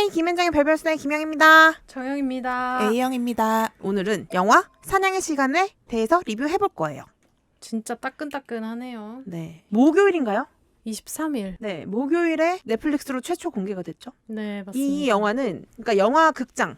하이, 김현정의 별별수다의 김영입니다. 정영입니다. A형입니다. 오늘은 영화 사냥의 시간에 대해서 리뷰해볼 거예요. 진짜 따끈따끈하네요. 네, 목요일인가요? 23일. 네, 목요일에 넷플릭스로 최초 공개가 됐죠. 네, 맞습니다. 이 영화는 그러니까 영화 극장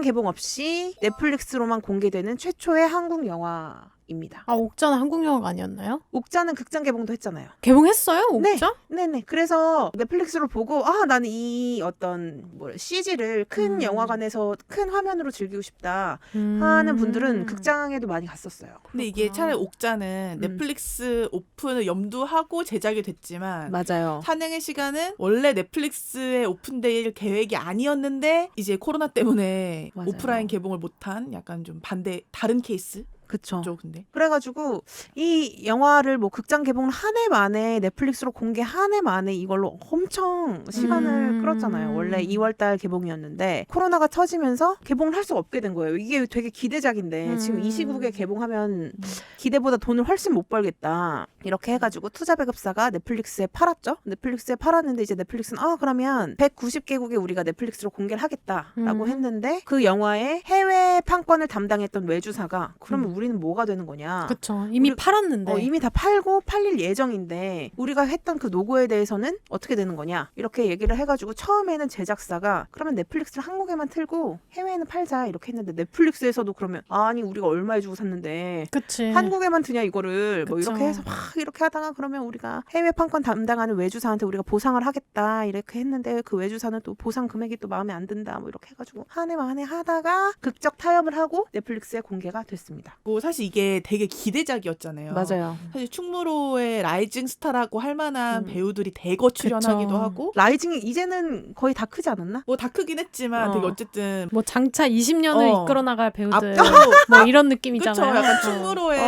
개봉 없이 넷플릭스로만 공개되는 최초의 한국 영화입니다. 아, 옥자는 한국 영화가 아니었나요? 옥자는 극장 개봉도 했잖아요. 개봉했어요? 옥자? 네네. 그래서 넷플릭스로 보고 나는 이 어떤 CG를 큰 영화관에서 큰 화면으로 즐기고 싶다 하는 분들은 극장에도 많이 갔었어요. 근데 이게 차라리 옥자는 넷플릭스 오픈을 염두하고 제작이 됐지만 맞아요. 사냥의 시간은 원래 넷플릭스에 오픈될 계획이 아니었는데 이제 코로나 때문에 맞아요. 오프라인 개봉을 못한 약간 좀 반대 다른 케이스? 그쵸. 근데 그래가지고 이 영화를 뭐 극장 개봉을 한 해 만에 넷플릭스로 공개 한 해 만에 이걸로 엄청 시간을 끌었잖아요. 원래 2월달 개봉이었는데 코로나가 터지면서 개봉을 할 수가 없게 된 거예요. 이게 되게 기대작인데 지금 이 시국에 개봉하면 기대보다 돈을 훨씬 못 벌겠다. 이렇게 해가지고 투자배급사가 넷플릭스에 팔았죠. 넷플릭스에 팔았는데 이제 넷플릭스는 그러면 190개국에 우리가 넷플릭스로 공개를 하겠다라고 했는데 그 영화의 해외 판권을 담당했던 외주사가 그러면 우리는 뭐가 되는 거냐. 그쵸. 이미 팔았는데. 이미 다 팔고 팔릴 예정인데 우리가 했던 그 노고에 대해서는 어떻게 되는 거냐. 이렇게 얘기를 해가지고 처음에는 제작사가 그러면 넷플릭스를 한국에만 틀고 해외에는 팔자 이렇게 했는데 넷플릭스에서도 그러면 아니 우리가 얼마에 주고 샀는데 그치. 한국에만 드냐 이거를 뭐 그쵸. 이렇게 해서 막 이렇게 하다가 그러면 우리가 해외 판권 담당하는 외주사한테 우리가 보상을 하겠다 이렇게 했는데 그 외주사는 또 보상 금액이 또 마음에 안 든다 뭐 이렇게 해가지고 한 해 만에 하다가 극적 타협을 하고 넷플릭스에 공개가 됐습니다. 뭐 사실 이게 되게 기대작이었잖아요. 맞아요. 사실 충무로의 라이징 스타라고 할 만한 배우들이 대거 출연하기도 그쵸. 하고 라이징이 이제는 거의 다 크지 않았나? 뭐 다 크긴 했지만 되게 어쨌든 뭐 장차 20년을 이끌어 나갈 배우들. 앞으로 뭐 이런 그쵸. 느낌이잖아요. 약간 충무로의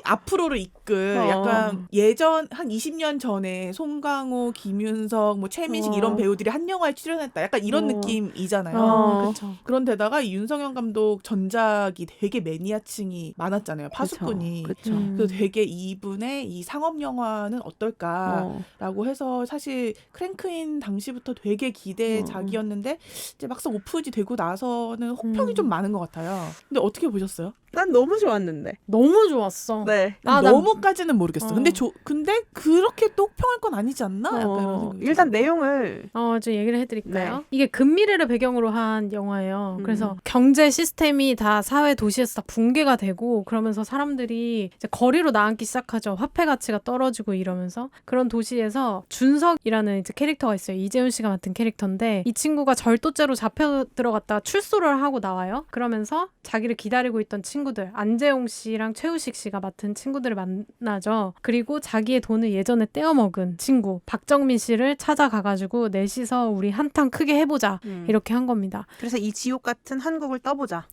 앞으로를 이끌 약간 예전 한 20년 전에 송강호, 김윤석, 뭐 최민식 이런 배우들이 한 영화에 출연했다. 약간 이런 느낌이잖아요. 그쵸. 그런데다가 이 윤석영 감독 전작이 되게 매니아층이 많았잖아요. 파수꾼이. 그쵸. 그래서 되게 이분의 이 상업 영화는 어떨까라고 해서 사실 크랭크인 당시부터 되게 기대작이었는데 이제 막상 오픈이 되고 나서는 혹평이 좀 많은 것 같아요. 근데 어떻게 보셨어요? 난 너무 좋았는데. 너무 좋았어. 네. 너무까지는 모르겠어. 근데 그렇게 또 혹평할 건 아니지 않나? 약간 이런 생각이 일단 내용을 좀 얘기를 해드릴까요? 네. 이게 근미래를 배경으로 한 영화예요. 그래서 경제 시스템이 다 사회 도시에서 다 붕괴가 되고 그러면서 사람들이 이제 거리로 나앉기 시작하죠. 화폐 가치가 떨어지고 이러면서 그런 도시에서 준석이라는 이제 캐릭터가 있어요. 이재훈 씨가 맡은 캐릭터인데 이 친구가 절도죄로 잡혀 들어갔다가 출소를 하고 나와요. 그러면서 자기를 기다리고 있던 친구들 안재홍 씨랑 최우식 씨가 맡은 친구들을 만나죠. 그리고 자기의 돈을 예전에 떼어먹은 친구 박정민 씨를 찾아가가지고 넷이서 우리 한탕 크게 해보자 이렇게 한 겁니다. 그래서 이 지옥 같은 한국을 떠보자.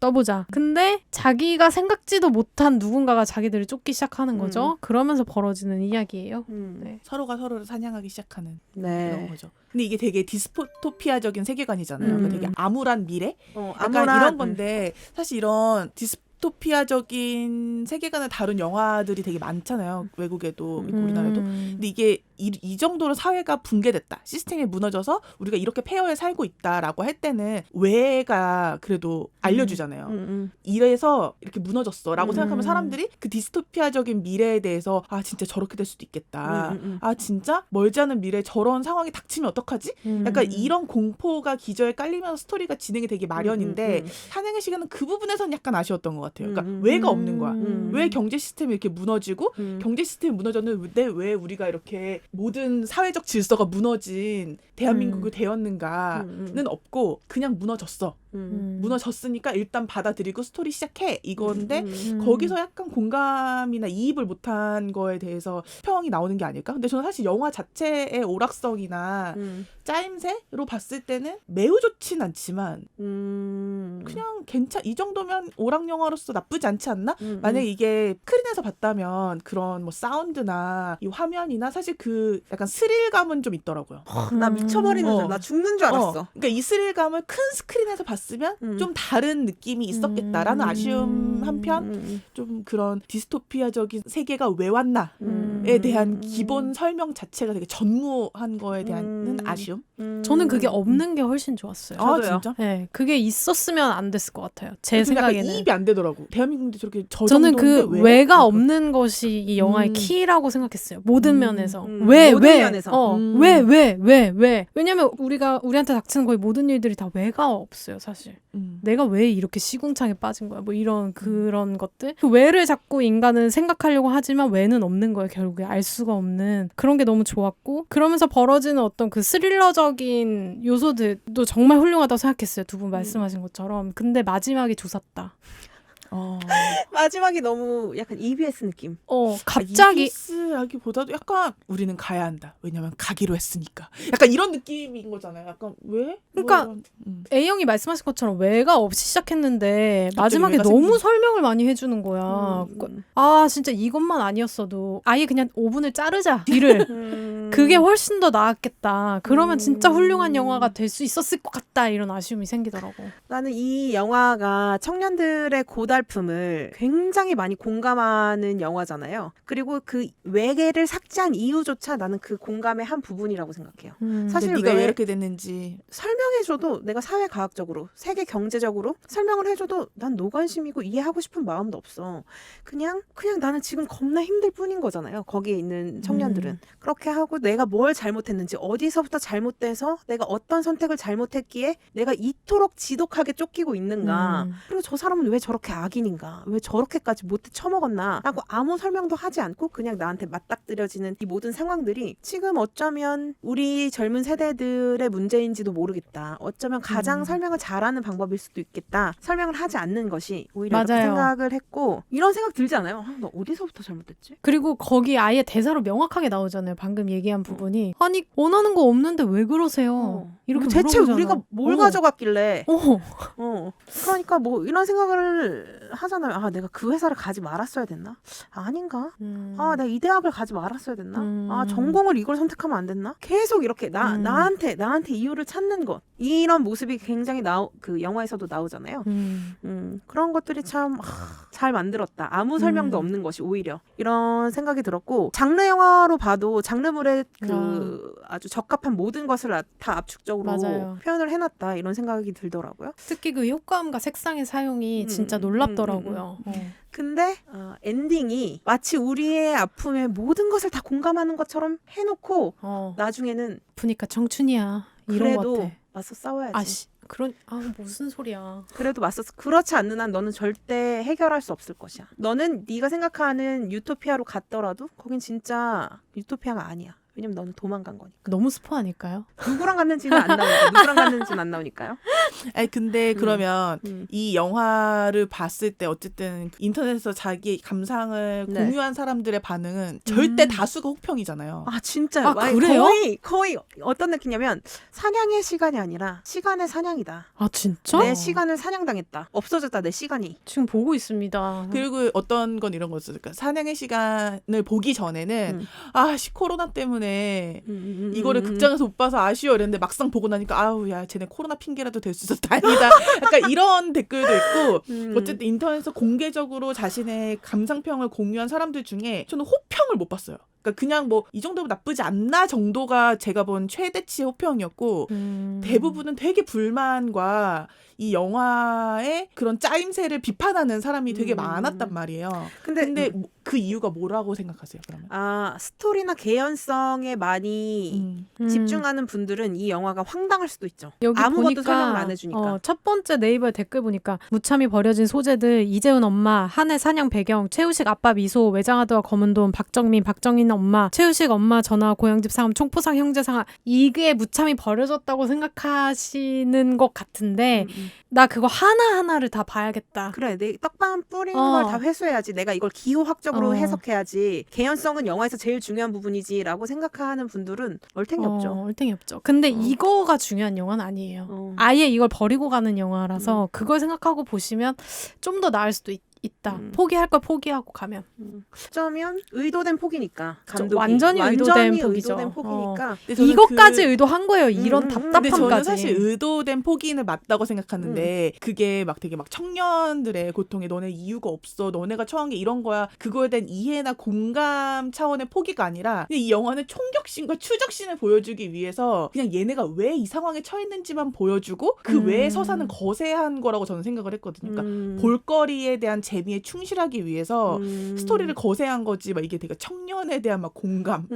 근데 자기가 생각지도 못한 누군가가 자기들을 쫓기 시작하는 거죠. 그러면서 벌어지는 이야기예요. 네. 서로가 서로를 사냥하기 시작하는 네. 그런 거죠. 근데 이게 되게 디스토피아적인 세계관이잖아요. 그러니까 되게 암울한 미래? 약간 이런 건데 사실 이런 디스토피아적인 세계관을 다룬 영화들이 되게 많잖아요. 외국에도 있고 우리나라에도. 근데 이게 이 정도로 사회가 붕괴됐다. 시스템이 무너져서 우리가 이렇게 폐허에 살고 있다라고 할 때는 왜가 그래도 알려주잖아요. 이래서 이렇게 무너졌어라고 생각하면 사람들이 그 디스토피아적인 미래에 대해서 진짜 저렇게 될 수도 있겠다. 진짜 멀지 않은 미래에 저런 상황이 닥치면 어떡하지? 약간 이런 공포가 기저에 깔리면서 스토리가 진행이 되게 마련인데 사냥의 시간은 그 부분에서는 약간 아쉬웠던 것 같아요. 그러니까 왜가 없는 거야. 왜 경제 시스템이 이렇게 무너지고 경제 시스템이 무너졌는데 왜 우리가 이렇게 모든 사회적 질서가 무너진 대한민국이 되었는가는 없고 그냥 무너졌어. 무너졌으니까 일단 받아들이고 스토리 시작해 이건데 거기서 약간 공감이나 이입을 못한 거에 대해서 평이 나오는 게 아닐까? 근데 저는 사실 영화 자체의 오락성이나 짜임새로 봤을 때는 매우 좋진 않지만 그냥 이 정도면 오락 영화로서 나쁘지 않지 않나? 만약에 이게 스크린에서 봤다면 그런 뭐 사운드나 이 화면이나 사실 그 약간 스릴감은 좀 있더라고요. 나 미쳐버리는 줄, 나 죽는 줄 알았어. 그러니까 이 스릴감을 큰 스크린에서 봤으면 좀 다른 느낌이 있었겠다라는 아쉬움이 한편 좀 그런 디스토피아적인 세계가 왜 왔나에 대한 기본 설명 자체가 되게 전무한 거에 대한 아쉬움. 저는 그게 없는 게 훨씬 좋았어요. 아 저도요. 진짜? 네, 그게 있었으면 안 됐을 것 같아요. 제 좀 약간 생각에는. 이입이 안 되더라고. 대한민국인데 저렇게 저 저는 정도인데 그 왜? 왜가 없는 것이 이 영화의 키라고 생각했어요. 모든 면에서. 왜, 모든 왜, 면에서. 왜. 왜냐면 우리한테 닥치는 거의 모든 일들이 다 왜가 없어요, 사실. 내가 왜 이렇게 시궁창에 빠진 거야? 뭐 이런 그런 것들. 그 왜를 자꾸 인간은 생각하려고 하지만 왜는 없는 거예요, 결국에. 알 수가 없는. 그런 게 너무 좋았고, 그러면서 벌어지는 어떤 그 스릴러적인 요소들도 정말 훌륭하다고 생각했어요. 두 분 말씀하신 것처럼. 근데 마지막이 조샀다. 마지막이 너무 약간 EBS 느낌. 갑자기 EBS라기보다도 약간 우리는 가야 한다. 왜냐면 가기로 했으니까. 약간 이런 느낌인 거잖아요. 약간 왜? 그러니까 뭐 이런, A형이 말씀하신 것처럼 왜가 없이 시작했는데 마지막에 왜가 너무 생긴. 설명을 많이 해주는 거야. 진짜 이것만 아니었어도 아예 그냥 5분을 자르자 뒤를. 그게 훨씬 더 나았겠다. 그러면 진짜 훌륭한 영화가 될 수 있었을 것 같다. 이런 아쉬움이 생기더라고. 나는 이 영화가 청년들의 고달픔을 굉장히 많이 공감하는 영화잖아요. 그리고 그 외계를 삭제한 이유조차 나는 그 공감의 한 부분이라고 생각해요. 사실 네가 왜 왜 이렇게 됐는지 설명해줘도 내가 사회과학적으로 세계 경제적으로 설명을 해줘도 난 노관심이고 이해하고 싶은 마음도 없어. 그냥 나는 지금 겁나 힘들 뿐인 거잖아요. 거기에 있는 청년들은. 그렇게 하고 내가 뭘 잘못했는지 어디서부터 잘못돼서 내가 어떤 선택을 잘못했기에 내가 이토록 지독하게 쫓기고 있는가. 그리고 저 사람은 왜 저렇게 악인인가. 왜 저렇게까지 못해 처먹었나 라고 아무 설명도 하지 않고 그냥 나한테 맞닥뜨려지는 이 모든 상황들이 지금 어쩌면 우리 젊은 세대들의 문제인지도 모르겠다. 어쩌면 가장 설명을 잘하는 방법일 수도 있겠다. 설명을 하지 않는 것이 오히려 이렇게 맞아요. 생각을 했고 이런 생각 들지 않아요? 나 어디서부터 잘못했지? 그리고 거기 아예 대사로 명확하게 나오잖아요. 방금 얘기한 부분이. 아니 원하는 거 없는데 왜 그러세요? 이렇게 대체 물어보잖아. 우리가 뭘 가져갔길래 어. 그러니까 뭐 이런 생각을 하잖아요. 아 내가 그 회사를 가지 말았어야 됐나? 아닌가? 아 내가 이 대학을 가지 말았어야 됐나? 아 전공을 이걸 선택하면 안 됐나? 계속 이렇게 나한테 이유를 찾는 것 이런 모습이 굉장히 그 영화에서도 나오잖아요. 그런 것들이 참 잘 만들었다. 아무 설명도 없는 것이 오히려 이런 생각이 들었고 장르 영화로 봐도 장르물에 그 아주 적합한 모든 것을 다 압축적으로 맞아요. 표현을 해놨다 이런 생각이 들더라고요. 특히 그 효과음과 색상의 사용이 진짜 놀랍더라고요. 근데 엔딩이 마치 우리의 아픔에 모든 것을 다 공감하는 것처럼 해놓고 나중에는 보니까 청춘이야. 이런 것 그래도 같아. 맞서 싸워야지. 무슨 소리야. 그래도 맞서 그렇지 않는 한 너는 절대 해결할 수 없을 것이야. 너는 네가 생각하는 유토피아로 갔더라도 거긴 진짜 유토피아가 아니야. 왜냐면 너는 도망간 거니까. 너무 스포 아닐까요? 누구랑 갔는지는 안 나오니까. 누구랑 갔는지는 안 나오니까요. 아니 근데 그러면 이 영화를 봤을 때 어쨌든 인터넷에서 자기 감상을 네. 공유한 사람들의 반응은 절대 다수가 혹평이잖아요. 아 진짜 그래요? 거의 어떤 느낌이냐면 사냥의 시간이 아니라 시간의 사냥이다. 아 진짜? 내 시간을 사냥당했다. 없어졌다 내 시간이. 지금 보고 있습니다. 그리고 어떤 건 이런 거죠. 그러니까 사냥의 시간을 보기 전에는 코로나 때문에 이거를 극장에서 못 봐서 아쉬워 이랬는데 막상 보고 나니까 아우 야 쟤네 코로나 핑계라도 될 수 있어서 다행이다. 약간 이런 댓글도 있고 어쨌든 인터넷에서 공개적으로 자신의 감상평을 공유한 사람들 중에 저는 호평을 못 봤어요. 그러니까 그냥 뭐 이 정도면 나쁘지 않나 정도가 제가 본 최대치의 호평이었고 대부분은 되게 불만과 이 영화의 그런 짜임새를 비판하는 사람이 되게 많았단 말이에요. 근데 그 이유가 뭐라고 생각하세요? 그러면? 스토리나 개연성에 많이 집중하는 분들은 이 영화가 황당할 수도 있죠. 여기 아무것도 보니까, 설명을 안 해주니까. 첫 번째 네이버 댓글 보니까 무참히 버려진 소재들 이재훈 엄마, 한해 사냥 배경, 최우식 아빠 미소, 외장하드와 검은돈, 박정민 엄마, 최우식 엄마 전화 고향집 상함 총포상 형제 상함 이게 무참히 버려졌다고 생각하시는 것 같은데 나 그거 하나하나를 다 봐야겠다. 그래, 내 떡밥 뿌린 걸 다 회수해야지. 내가 이걸 기호학적으로 해석해야지. 개연성은 영화에서 제일 중요한 부분이지라고 생각하는 분들은 얼탱이 없죠. 얼탱이 없죠. 근데 이거가 중요한 영화는 아니에요. 아예 이걸 버리고 가는 영화라서 그걸 생각하고 보시면 좀 더 나을 수도 있다. 음. 포기할 걸 포기하고 가면. 어쩌면 의도된 포기니까 감독이 완전히 의도된 포기죠. 의도된 포기니까 근데 저는 이것까지 의도한 거예요. 이런 근데 답답함까지. 저는 사실 의도된 포기는 맞다고 생각하는데 그게 막 되게 막 청년들의 고통에 너네 이유가 없어. 너네가 처한 게 이런 거야. 그거에 대한 이해나 공감 차원의 포기가 아니라 그냥 이 영화는 총격신과 추적신을 보여주기 위해서 그냥 얘네가 왜 이 상황에 처했는지만 보여주고 그 외의 서사는 거세한 거라고 저는 생각을 했거든요. 그러니까 볼거리에 대한 재미에 충실하기 위해서 스토리를 거세한 거지. 막 이게 되게 청년에 대한 막 공감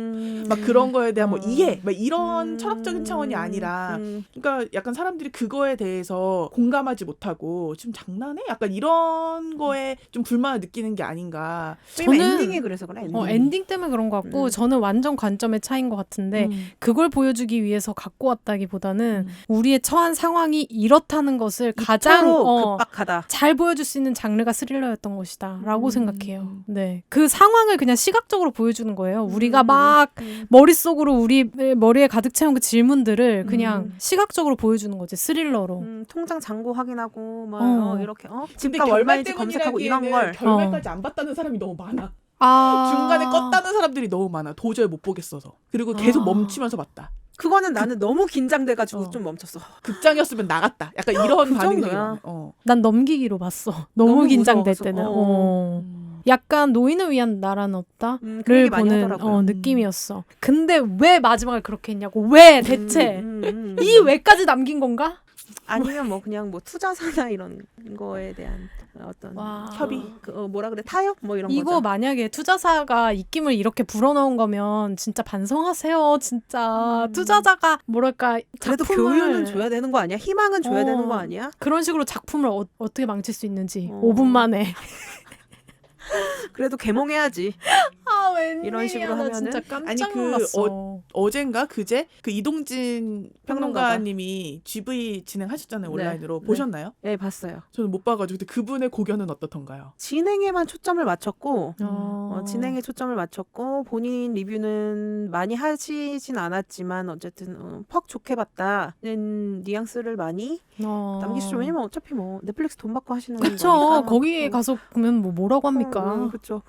막 그런 거에 대한 뭐 이해 막 이런 철학적인 차원이 아니라 그러니까 약간 사람들이 그거에 대해서 공감하지 못하고 지금 장난해? 약간 이런 거에 좀 불만을 느끼는 게 아닌가. 저는 저는- 엔딩이 그래서 그래. 엔딩 때문에 그런 것 같고 저는 완전 관점의 차이인 것 같은데 그걸 보여주기 위해서 갖고 왔다기보다는 우리의 처한 상황이 이렇다는 것을 가장 급박하다. 잘 보여줄 수 있는 장르가 스릴러였던 것이다 라고 생각해요. 네, 그 상황을 그냥 시각적으로 보여주는 거예요. 우리가 막 머릿속으로 우리 머리에 가득 채운 그 질문들을 그냥 시각적으로 보여주는 거지, 스릴러로. 통장 잔고 확인하고 막 어. 이렇게 근데 집값 결말 얼마인지 검색하고 이런 걸. 결말까지 안 봤다는 사람이 너무 많아. 아. 중간에 껐다는 사람들이 너무 많아. 도저히 못 보겠어서. 그리고 계속 아. 멈추면서 봤다. 그거는 나는 너무 긴장돼가지고 좀 멈췄어. 극장이었으면 나갔다. 약간 이런 그 반응이 정도야. 난 넘기기로 봤어. 너무 긴장될 무서워서. 때는. 약간 노인을 위한 나라는 없다를 그 얘기 많이 보는 하더라고요. 느낌이었어. 근데 왜 마지막을 그렇게 했냐고. 왜 대체 이 왜까지 남긴 건가? 아니면 뭐 그냥 뭐 투자사나 이런 거에 대한 어떤 와. 협의? 뭐라 그래, 타협 뭐 이런 이거 거죠. 만약에 투자사가 입김을 이렇게 불어넣은 거면 진짜 반성하세요. 진짜 투자자가 뭐랄까 그래도 작품을 교훈은 줘야 되는 거 아니야? 희망은 줘야 되는 거 아니야? 그런 식으로 작품을 어떻게 망칠 수 있는지 5분 어. 만에. 그래도 개몽해야지. 아, 웬일이야. 이런 식으로 나 하면은? 진짜 깜짝 아니, 그 놀랐어. 어젠가 그제 그 이동진 평론가가. 평론가님이 GV 진행하셨잖아요. 네. 온라인으로. 네. 보셨나요? 네, 봤어요. 저는 못 봐가지고. 근데 그분의 고견은 어떻던가요? 진행에만 초점을 맞췄고 어. 진행에 초점을 맞췄고 본인 리뷰는 많이 하시진 않았지만 어쨌든 퍽 좋게 봤다는 뉘앙스를 많이 남기시죠. 왜냐면 어차피 뭐 넷플릭스 돈 받고 하시는 그쵸. 거니까. 거기에 가서 보면 뭐라고 합니까? 그렇죠.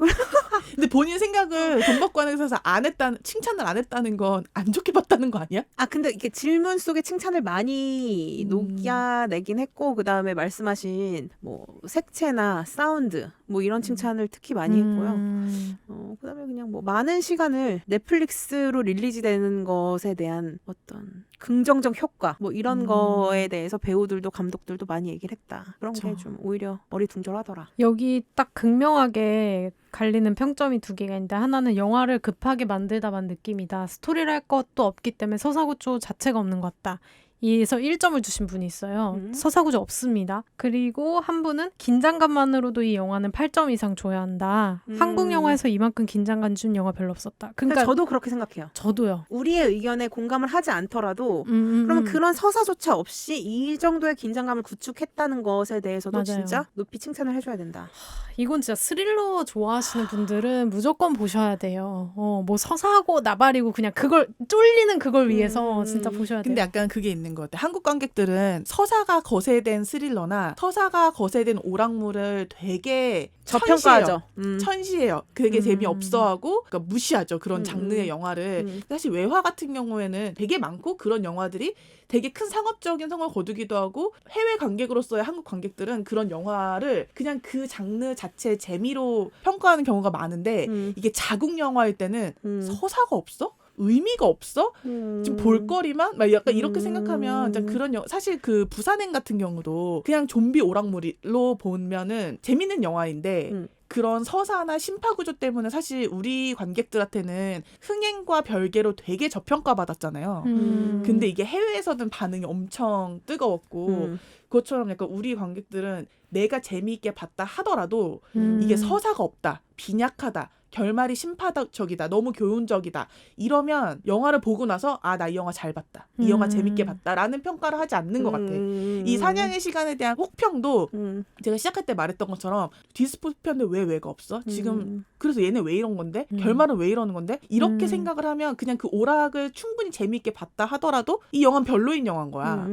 근데 본인 생각을 돈 받고 하는 회사에서 안 했다는, 칭찬을 안 했다는 건 안 좋게 봤다는 거 아니야? 근데 이게 질문 속에 칭찬을 많이 녹여내긴 했고, 그 다음에 말씀하신 뭐 색채나 사운드 뭐 이런 칭찬을 특히 많이 했고요. 그 다음에 그냥 뭐 많은 시간을 넷플릭스로 릴리즈되는 것에 대한 어떤 긍정적 효과 뭐 이런 거에 대해서 배우들도 감독들도 많이 얘기를 했다. 그런 게 그쵸. 좀 오히려 어리둥절하더라. 여기 딱 극명하게 갈리는 평점이 두 개가 있는데, 하나는 영화를 급하게 만들다만 느낌이다. 스토리를 할 것도 없기 때문에 서사구조 자체가 없는 것 같다. 이에서 1점을 주신 분이 있어요. 서사구조 없습니다. 그리고 한 분은 긴장감만으로도 이 영화는 8점 이상 줘야 한다. 한국 영화에서 이만큼 긴장감 준 영화 별로 없었다. 그러니까 저도 그렇게 생각해요. 저도요. 우리의 의견에 공감을 하지 않더라도 그러면 그런 서사조차 없이 이 정도의 긴장감을 구축했다는 것에 대해서도 맞아요. 진짜 높이 칭찬을 해줘야 된다. 이건 진짜 스릴러 좋아하시는 분들은 무조건 보셔야 돼요. 뭐 서사하고 나발이고 그냥 그걸 쫄리는 그걸 위해서 진짜 보셔야 돼요. 근데 약간 그게 있는 것 같아. 한국 관객들은 서사가 거세된 스릴러나 서사가 거세된 오락물을 되게 저평가하죠. 천시해요. 되게 재미없어하고 그러니까 무시하죠. 그런 장르의 영화를. 사실 외화 같은 경우에는 되게 많고 그런 영화들이 되게 큰 상업적인 성을 거두기도 하고 해외 관객으로서의 한국 관객들은 그런 영화를 그냥 그 장르 자체의 재미로 평가하는 경우가 많은데 이게 자국 영화일 때는 서사가 없어? 의미가 없어? 지금 볼거리만? 막 약간 이렇게 생각하면 진짜 그런 사실 그 부산행 같은 경우도 그냥 좀비 오락물로 보면은 재밌는 영화인데 그런 서사나 심파구조 때문에 사실 우리 관객들한테는 흥행과 별개로 되게 저평가받았잖아요. 근데 이게 해외에서는 반응이 엄청 뜨거웠고 그것처럼 약간 우리 관객들은 내가 재미있게 봤다 하더라도 이게 서사가 없다, 빈약하다, 결말이 심파적이다, 너무 교훈적이다 이러면 영화를 보고 나서 나 이 영화 잘 봤다, 이 영화 재밌게 봤다라는 평가를 하지 않는 것 같아. 이 사냥의 시간에 대한 혹평도 제가 시작할 때 말했던 것처럼 디스토피아인데 왜 왜가 없어? 지금 그래서 얘네 왜 이런 건데? 결말은 왜 이러는 건데? 이렇게 생각을 하면 그냥 그 오락을 충분히 재밌게 봤다 하더라도 이 영화는 별로인 영화인 거야.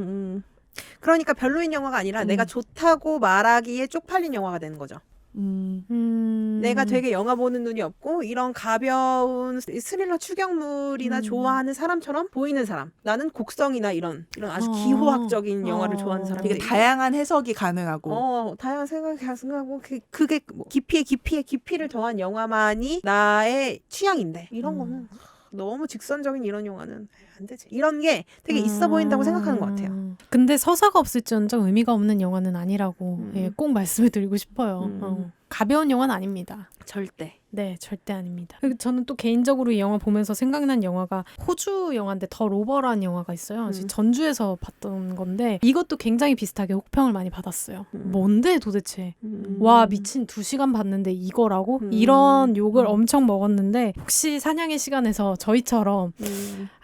그러니까 별로인 영화가 아니라 내가 좋다고 말하기에 쪽팔린 영화가 되는 거죠. 내가 되게 영화 보는 눈이 없고 이런 가벼운 스릴러 추격물이나 좋아하는 사람처럼 보이는 사람. 나는 곡성이나 이런 아주 기호학적인 영화를 좋아하는 사람. 되게 다양한 해석이 가능하고 다양한 생각이 가능하고 그게 뭐 깊이에 깊이를 더한 영화만이 나의 취향인데 이런 거는 너무 직선적인 이런 영화는 안 되지. 이런 게 되게 있어 보인다고 생각하는 것 같아요. 근데 서사가 없을지언정 의미가 없는 영화는 아니라고 예, 꼭 말씀을 드리고 싶어요. 가벼운 영화는 아닙니다. 절대. 네, 절대 아닙니다. 그리고 저는 또 개인적으로 이 영화 보면서 생각난 영화가 호주 영화인데 더 로버라는 영화가 있어요. 전주에서 봤던 건데 이것도 굉장히 비슷하게 혹평을 많이 받았어요. 뭔데 도대체? 와 미친 2시간 봤는데 이거라고? 이런 욕을 엄청 먹었는데 혹시 사냥의 시간에서 저희처럼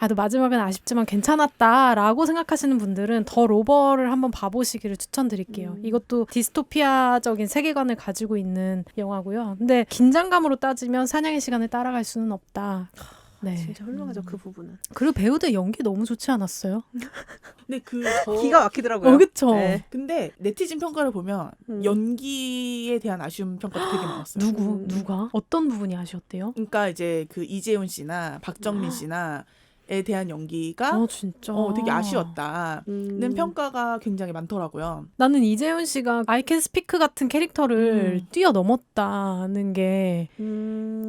또 마지막은 아쉽지만 괜찮았다라고 생각하시는 분들은 더 로버를 한번 봐보시기를 추천드릴게요. 이것도 디스토피아적인 세계관을 가지고 있는 영화고요. 근데 긴장감으로 따지면 사냥의 시간을 따라갈 수는 없다. 네. 진짜 훌륭하죠 그 부분은. 그리고 배우들 연기 너무 좋지 않았어요? 근데 기가 막히더라고요. 그쵸? 네. 근데 네티즌 평가를 보면 연기에 대한 아쉬운 평가도 되게 많았어요. 누가? 어떤 부분이 아쉬웠대요? 그러니까 이제 그 이재훈 씨나 박정민 씨나 에 대한 연기가 진짜. 되게 아쉬웠다는 평가가 굉장히 많더라고요. 나는 이재훈 씨가 I Can Speak 같은 캐릭터를 뛰어넘었다는 게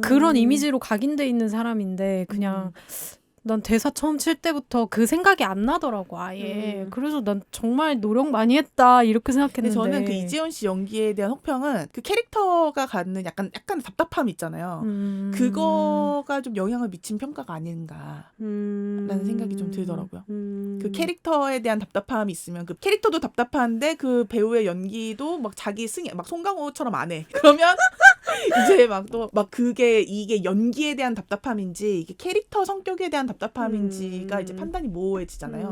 그런 이미지로 각인돼 있는 사람인데 그냥 난 대사 처음 칠 때부터 그 생각이 안 나더라고 아예. 그래서 난 정말 노력 많이 했다 이렇게 생각했는데. 근데 저는 그 이재훈 씨 연기에 대한 혹평은 그 캐릭터가 갖는 약간 답답함 있잖아요. 그거가 좀 영향을 미친 평가가 아닌가라는 생각이 좀 들더라고요. 그 캐릭터에 대한 답답함이 있으면 그 캐릭터도 답답한데 그 배우의 연기도 막 자기 막 송강호처럼 안 해. 그러면 이제 막 또 막 이게 연기에 대한 답답함인지 이게 캐릭터 성격에 대한 답답함인지가 이제 판단이 모호해지잖아요.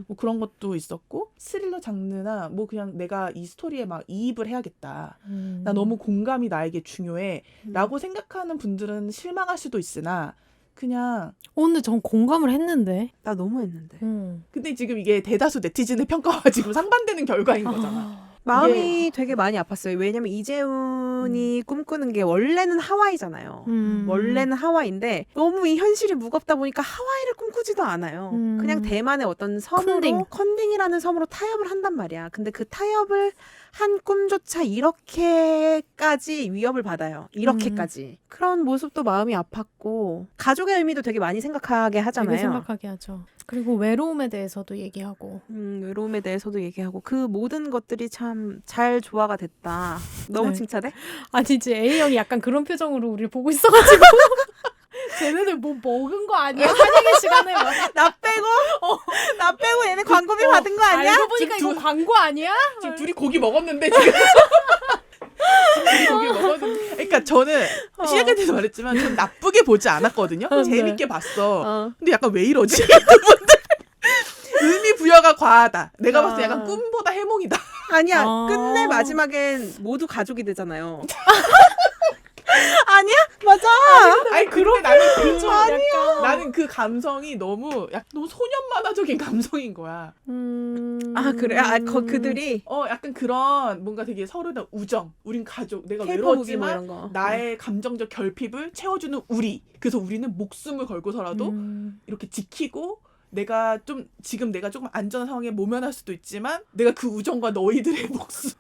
뭐 그런 것도 있었고 스릴러 장르나 뭐 그냥 내가 이 스토리에 막 이입을 해야겠다. 나 너무 공감이 나에게 중요해. 라고 생각하는 분들은 실망할 수도 있으나 그냥 근데 전 공감을 했는데. 나 너무 했는데. 근데 지금 이게 대다수 네티즌의 평가와 지금 상반되는 결과인 거잖아. 마음이 되게 많이 아팠어요. 왜냐면 이재훈이 꿈꾸는 게 원래는 하와이잖아요. 원래는 하와이인데 너무 이 현실이 무겁다 보니까 하와이를 꿈꾸지도 않아요. 그냥 대만의 어떤 섬으로 컨딩이라는 섬으로 타협을 한단 말이야. 근데 그 타협을 한 꿈조차 이렇게까지 위협을 받아요. 이렇게까지. 그런 모습도 마음이 아팠고 가족의 의미도 되게 많이 생각하게 하잖아요. 되게 생각하게 하죠. 그리고 외로움에 대해서도 얘기하고 외로움에 대해서도 얘기하고 그 모든 것들이 참 잘 조화가 됐다. 너무 네. 칭찬해? 아니지 A형이 약간 그런 표정으로 우리를 보고 있어가지고 쟤네들 뭐 먹은 거 아니야? 사냥의 시간에 나 빼고 얘네 광고비 받은 거 아니야? 알고 보니까 이거 광고 아니야? 지금 둘이 고기 먹었는데 지금. 둘이 고기 먹었는데. 그러니까 저는 시작할 때도 말했지만 전 나쁘게 보지 않았거든요. 재밌게 봤어. 근데 약간 왜 이러지? 의미 부여가 과하다. 내가 봤을 때 약간 꿈보다 해몽이다. 아니야. 끝내 마지막엔 모두 가족이 되잖아요. 아니야? 맞아. 아니 그런데 나는 그 감성이 너무 소년 만화적인 감성인 거야. 아 그래? 그들이 약간 그런 뭔가 되게 서로에 대한 우정. 우린 가족. 내가 K-pop 외로웠지만 뭐 이런 거. 나의 감정적 결핍을 채워주는 우리. 그래서 우리는 목숨을 걸고서라도 이렇게 지키고 내가 조금 안전한 상황에 모면할 수도 있지만 내가 그 우정과 너희들의 목숨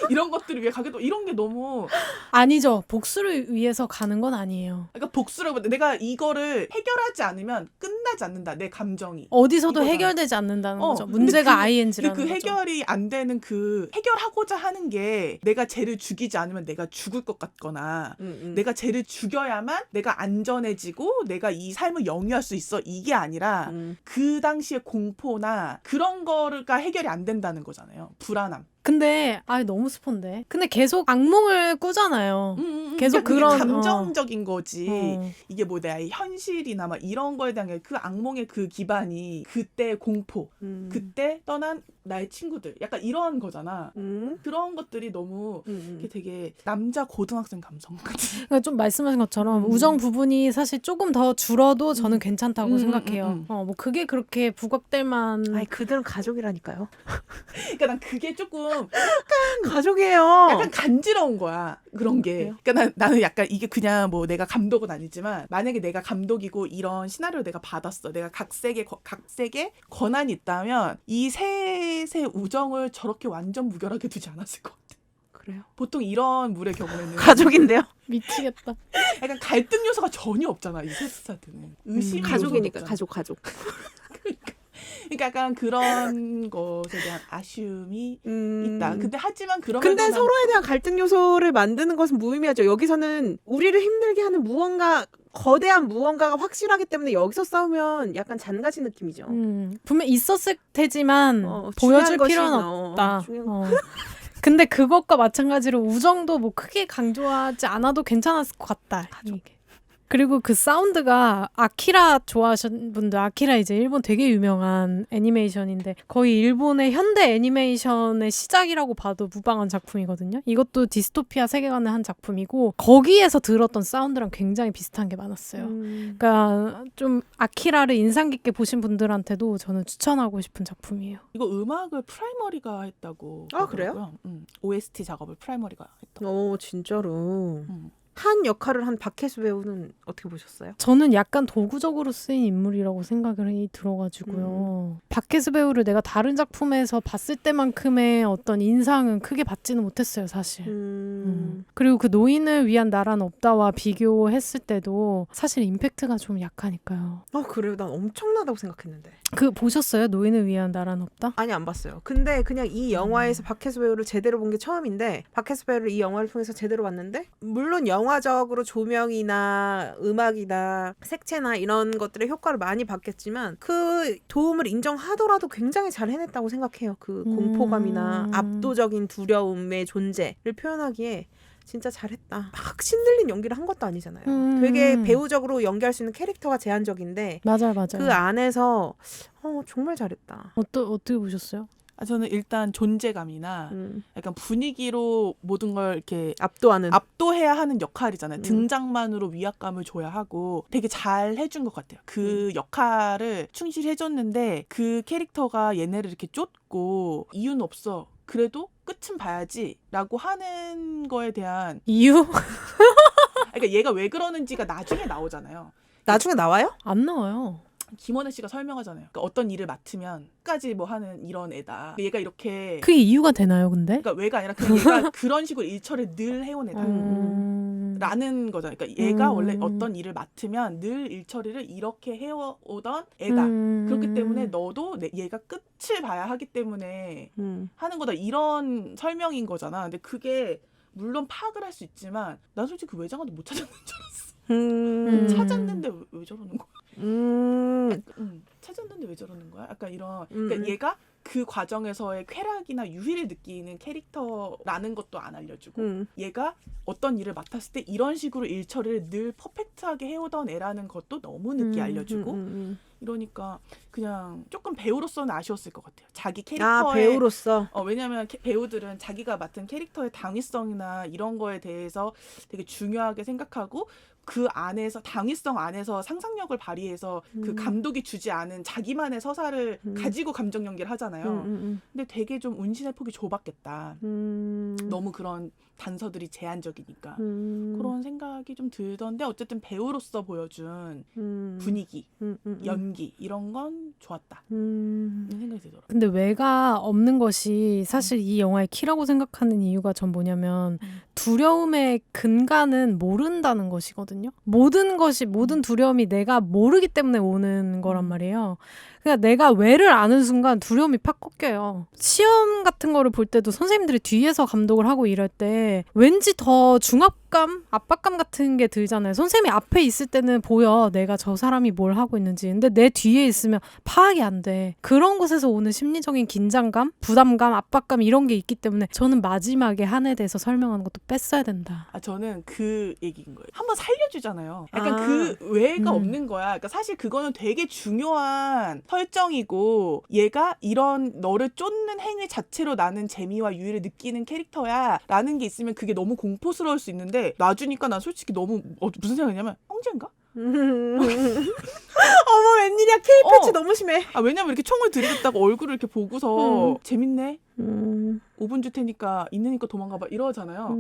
이런 것들을 위해 가겠다. 이런 게 너무 아니죠. 복수를 위해서 가는 건 아니에요. 그러니까 복수라고 내가 이거를 해결하지 않으면 끝나지 않는다. 내 감정이 어디서도 이거잖아. 해결되지 않는다는 거죠. 문제가 ING라는 거죠. 해결이 안 되는 해결하고자 하는 게 내가 쟤를 죽이지 않으면 내가 죽을 것 같거나 내가 쟤를 죽여야만 내가 안전해지고 내가 이 삶을 영위할 수 있어. 이게 아니라 그 당시의 공포나 그런 거가 해결이 안 된다는 거잖아요. 불안함. 근데 너무 스폰데. 근데 계속 악몽을 꾸잖아요. 계속 그러니까 그런 감정적인 거지. 이게 뭐 내 현실이나 막 이런 거에 대한 그 악몽의 그 기반이 그때 공포, 그때 떠난 나의 친구들, 약간 이런 거잖아. 그런 것들이 너무 이렇게 되게 남자 고등학생 감성 같은. 그러니까 좀 말씀하신 것처럼 우정 부분이 사실 조금 더 줄어도 저는 괜찮다고 생각해요. 뭐 그게 그렇게 부각될 만. 아니 그들은 가족이라니까요. 그러니까 난 그게 조금 좀 가족이에요. 약간 간지러운 거야. 그런 게. 그러니까 나는 약간 이게 그냥 뭐 내가 감독은 아니지만 만약에 내가 감독이고 이런 시나리오를 내가 받았어. 내가 각색에 권한이 있다면 이 셋의 우정을 저렇게 완전 무결하게 두지 않았을 것 같아. 그래요. 보통 이런 물의 경우에는 가족인데요. 미치겠다. 약간 갈등 요소가 전혀 없잖아. 이 셋 스타들은. 의심이 가족이니까 요소가 없잖아. 가족. 그러니까 약간 그런 것에 대한 아쉬움이 있다. 근데 하지만 그런 근데 서로에 대한 갈등 요소를 만드는 것은 무의미하죠. 여기서는 우리를 힘들게 하는 무언가 거대한 무언가가 확실하기 때문에 여기서 싸우면 약간 잔가지 느낌이죠. 분명 있었을 테지만 중요한 보여줄 것이, 필요는 없다. 근데 그것과 마찬가지로 우정도 뭐 크게 강조하지 않아도 괜찮았을 것 같다. 이게. 그리고 그 사운드가 아키라 좋아하시는 분들, 아키라 이제 일본 되게 유명한 애니메이션인데 거의 일본의 현대 애니메이션의 시작이라고 봐도 무방한 작품이거든요. 이것도 디스토피아 세계관의 한 작품이고 거기에서 들었던 사운드랑 굉장히 비슷한 게 많았어요. 그러니까 좀 아키라를 인상 깊게 보신 분들한테도 저는 추천하고 싶은 작품이에요. 이거 음악을 프라이머리가 했다고. 아, 그래요? OST 작업을 프라이머리가 했다. 오, 진짜로. 한 역할을 한 박혜수 배우는 어떻게 보셨어요? 저는 약간 도구적으로 쓰인 인물이라고 생각이 들어가지고요. 박혜수 배우를 내가 다른 작품에서 봤을 때만큼의 어떤 인상은 크게 받지는 못했어요, 사실. 그리고 그 노인을 위한 나라는 없다와 비교했을 때도 사실 임팩트가 좀 약하니까요. 그래요? 난 엄청나다고 생각했는데. 그 보셨어요? 노인을 위한 나라는 없다? 아니, 안 봤어요. 근데 그냥 이 영화에서 박혜수 배우를 제대로 본 게 처음인데 박혜수 배우를 이 영화를 통해서 제대로 봤는데 물론 영화적으로 조명이나 음악이나 색채나 이런 것들의 효과를 많이 받겠지만 그 도움을 인정하더라도 굉장히 잘 해냈다고 생각해요. 그 공포감이나 압도적인 두려움의 존재를 표현하기에 진짜 잘했다. 막 신들린 연기를 한 것도 아니잖아요. 되게 배우적으로 연기할 수 있는 캐릭터가 제한적인데 맞아요. 그 안에서 정말 잘했다. 어떻게 보셨어요? 저는 일단 존재감이나 약간 분위기로 모든 걸 이렇게 압도해야 하는 역할이잖아요. 등장만으로 위압감을 줘야 하고 되게 잘 해준 것 같아요. 그 역할을 충실히 해줬는데 그 캐릭터가 얘네를 이렇게 쫓고 이유는 없어. 그래도 끝은 봐야지라고 하는 거에 대한 이유? 그러니까 얘가 왜 그러는지가 나중에 나오잖아요. 나중에 나와요? 안 나와요. 김원혜 씨가 설명하잖아요. 그러니까 어떤 일을 맡으면 끝까지 뭐 하는 이런 애다. 얘가 이렇게 그게 이유가 되나요, 근데? 그러니까 왜가 아니라 그냥 얘가 그런 식으로 일처를 늘 해온 애다. 라는 거잖아요. 그러니까 얘가 원래 어떤 일을 맡으면 늘 일처리를 이렇게 해오던 애다. 그렇기 때문에 너도 얘가 끝을 봐야 하기 때문에 하는 거다. 이런 설명인 거잖아. 근데 그게 물론 파악을 할 수 있지만 난 솔직히 그 외장하도 못 찾았는 줄 알았어. 찾았는데 왜 저러는 거야? 찾았는데 왜 저러는 거야? 약간 이런 그러니까 얘가 그 과정에서의 쾌락이나 유희를 느끼는 캐릭터라는 것도 안 알려주고 얘가 어떤 일을 맡았을 때 이런 식으로 일 처리를 늘 퍼펙트하게 해오던 애라는 것도 너무 늦게 알려주고 이러니까 그냥 조금 배우로서는 아쉬웠을 것 같아요. 자기 캐릭터의 배우로서 왜냐하면 배우들은 자기가 맡은 캐릭터의 당위성이나 이런 거에 대해서 되게 중요하게 생각하고 그 안에서 당위성 안에서 상상력을 발휘해서 그 감독이 주지 않은 자기만의 서사를 가지고 감정 연기를 하잖아요. 근데 되게 좀 운신의 폭이 좁았겠다. 너무 그런 단서들이 제한적이니까 그런 생각이 좀 들던데 어쨌든 배우로서 보여준 분위기, 연기 이런 건 좋았다. 이런 생각이 들더라고요. 근데 왜가 없는 것이 사실 이 영화의 키라고 생각하는 이유가 전 뭐냐면 두려움의 근간은 모른다는 것이거든요. 모든 두려움이 내가 모르기 때문에 오는 거란 말이에요. 그러니까 내가 왜를 아는 순간 두려움이 팍 꺾여요. 시험 같은 거를 볼 때도 선생님들이 뒤에서 감독을 하고 이럴 때 왠지 더 중압감, 압박감 같은 게 들잖아요. 선생님이 앞에 있을 때는 보여. 내가 저 사람이 뭘 하고 있는지. 근데 내 뒤에 있으면 파악이 안 돼. 그런 곳에서 오는 심리적인 긴장감, 부담감, 압박감 이런 게 있기 때문에 저는 마지막에 한에 대해서 설명하는 것도 뺐어야 된다. 저는 그 얘기인 거예요. 한번 살려주잖아요. 약간 그 왜가 없는 거야. 그러니까 사실 그거는 되게 중요한 설정이고 얘가 이런 너를 쫓는 행위 자체로 나는 재미와 유의를 느끼는 캐릭터야 라는 게 있으면 그게 너무 공포스러울 수 있는데 놔주니까 난 솔직히 너무 무슨 생각이냐면 형제인가? 어머 웬일이야. K 패치 너무 심해. 왜냐면 이렇게 총을 들이댔다고 얼굴을 이렇게 보고서 재밌네 5분 줄 테니까 있으니까 도망가봐 이러잖아요.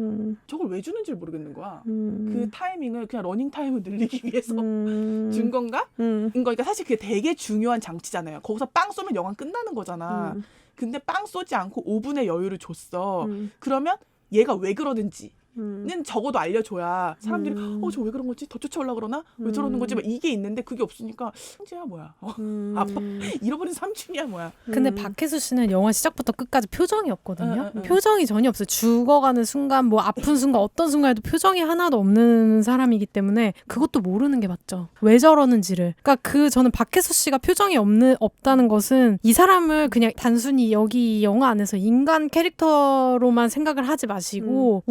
저걸 왜 주는지 모르겠는 거야. 그 타이밍을 그냥 러닝 타임을 늘리기 위해서 준 건가? 그러니까 사실 그게 되게 중요한 장치잖아요. 거기서 빵 쏘면 영화 끝나는 거잖아. 근데 빵 쏘지 않고 5분의 여유를 줬어. 그러면 얘가 왜 그러는지 는 적어도 알려줘야 사람들이 저 왜 그런 거지? 더 쫓아오려 그러나? 왜 저러는 거지? 막 이게 있는데 그게 없으니까 형제야 뭐야? 아빠 잃어버린 삼촌이야 뭐야? 근데 박혜수 씨는 영화 시작부터 끝까지 표정이 없거든요. 응. 표정이 전혀 없어요. 죽어가는 순간, 뭐 아픈 순간, 어떤 순간에도 표정이 하나도 없는 사람이기 때문에 그것도 모르는 게 맞죠. 왜 저러는지를. 그러니까 저는 박혜수 씨가 표정이 없다는 것은 이 사람을 그냥 단순히 여기 영화 안에서 인간 캐릭터로만 생각을 하지 마시고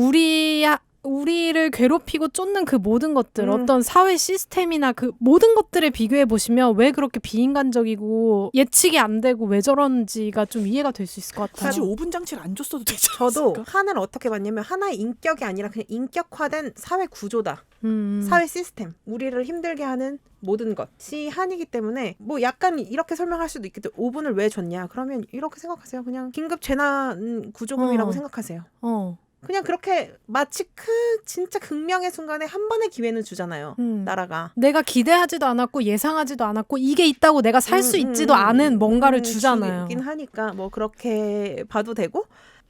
우리를 괴롭히고 쫓는 그 모든 것들, 어떤 사회 시스템이나 그 모든 것들에 비교해 보시면 왜 그렇게 비인간적이고 예측이 안 되고 왜 저런지가 좀 이해가 될 수 있을 것 같아요. 굳이 5분 장치를 안 줬어도 되지 저도 않았을까? 한을 어떻게 봤냐면 하나의 인격이 아니라 그냥 인격화된 사회 구조다. 사회 시스템. 우리를 힘들게 하는 모든 것이 한이기 때문에 뭐 약간 이렇게 설명할 수도 있겠죠. 5분을 왜 줬냐? 그러면 이렇게 생각하세요. 그냥 긴급 재난 구조금이라고 생각하세요. 그냥 그렇게 마치 진짜 극명의 순간에 한 번의 기회는 주잖아요. 나라가. 내가 기대하지도 않았고 예상하지도 않았고 이게 있다고 내가 살 수 있지도 않은 뭔가를 주잖아요. 주긴 하니까 뭐 그렇게 봐도 되고.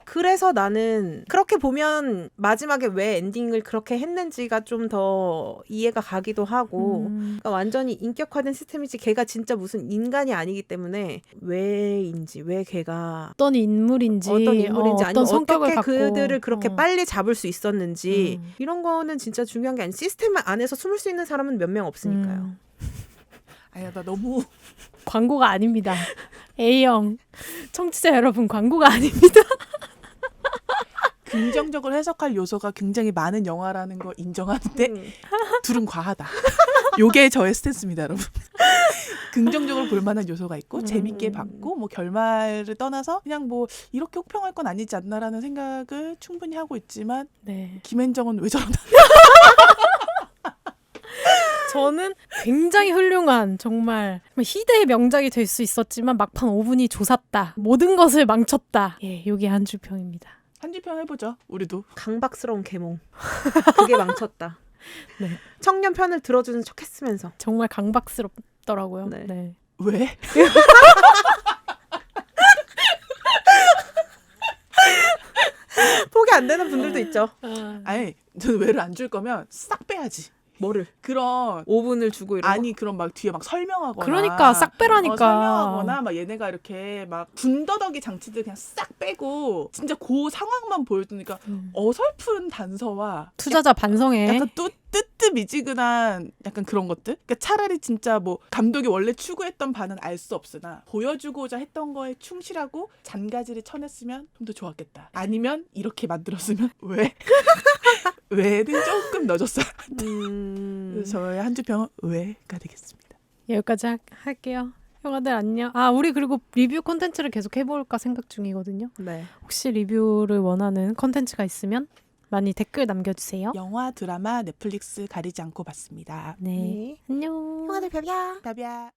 그래서 나는 그렇게 보면 마지막에 왜 엔딩을 그렇게 했는지가 좀 더 이해가 가기도 하고 그러니까 완전히 인격화된 시스템이지 걔가 진짜 무슨 인간이 아니기 때문에 왜인지 왜 걔가 어떤 인물인지 아니면 어떤 성격을 어떻게 갖고 그들을 그렇게 빨리 잡을 수 있었는지 이런 거는 진짜 중요한 게 아니라 시스템 안에서 숨을 수 있는 사람은 몇 명 없으니까요. 아야 나 너무 광고가 아닙니다. A형 청취자 여러분 광고가 아닙니다. 긍정적으로 해석할 요소가 굉장히 많은 영화라는 거 인정하는데 둘은 과하다. 요게 저의 스탠스입니다, 여러분. 긍정적으로 볼 만한 요소가 있고 재밌게 봤고 뭐 결말을 떠나서 그냥 뭐 이렇게 혹평할 건 아니지 않나라는 생각을 충분히 하고 있지만 네. 김앤정은 왜 저러나? 저는 굉장히 훌륭한 정말 희대의 명작이 될 수 있었지만 막판 5분이 조샀다. 모든 것을 망쳤다. 예, 요게 한 줄평입니다. 한줄평 해보죠. 우리도. 강박스러운 계몽. 그게 망쳤다. 네. 청년 편을 들어주는 척 했으면서. 정말 강박스럽더라고요. 네. 네. 왜? 포기 안 되는 분들도 있죠. 아니 저는 왜를 안 줄 거면 싹 빼야지. 뭐를? 그런 5분을 주고 이런 아니 그런 막 뒤에 막 설명하거나 그러니까 싹 빼라니까. 설명하거나 막 얘네가 이렇게 막 군더더기 장치들 그냥 싹 빼고 진짜 그 상황만 보여주니까 어설픈 단서와 투자자 반성해. 약간 뜨뜻미지근한 약간 그런 것들. 그러니까 차라리 진짜 뭐 감독이 원래 추구했던 바는 알 수 없으나 보여주고자 했던 거에 충실하고 잔가지를 쳐냈으면 좀 더 좋았겠다. 아니면 이렇게 만들었으면 왜? 왜는 조금 넣어줬어야 한다. 그래서 저의 한 줄평은 왜가 되겠습니다. 여기까지 할게요. 형아들 안녕. 우리 그리고 리뷰 콘텐츠를 계속 해볼까 생각 중이거든요. 네. 혹시 리뷰를 원하는 콘텐츠가 있으면 많이 댓글 남겨주세요. 영화, 드라마, 넷플릭스 가리지 않고 봤습니다. 네. 안녕. 형아들 뵙야. 답이야.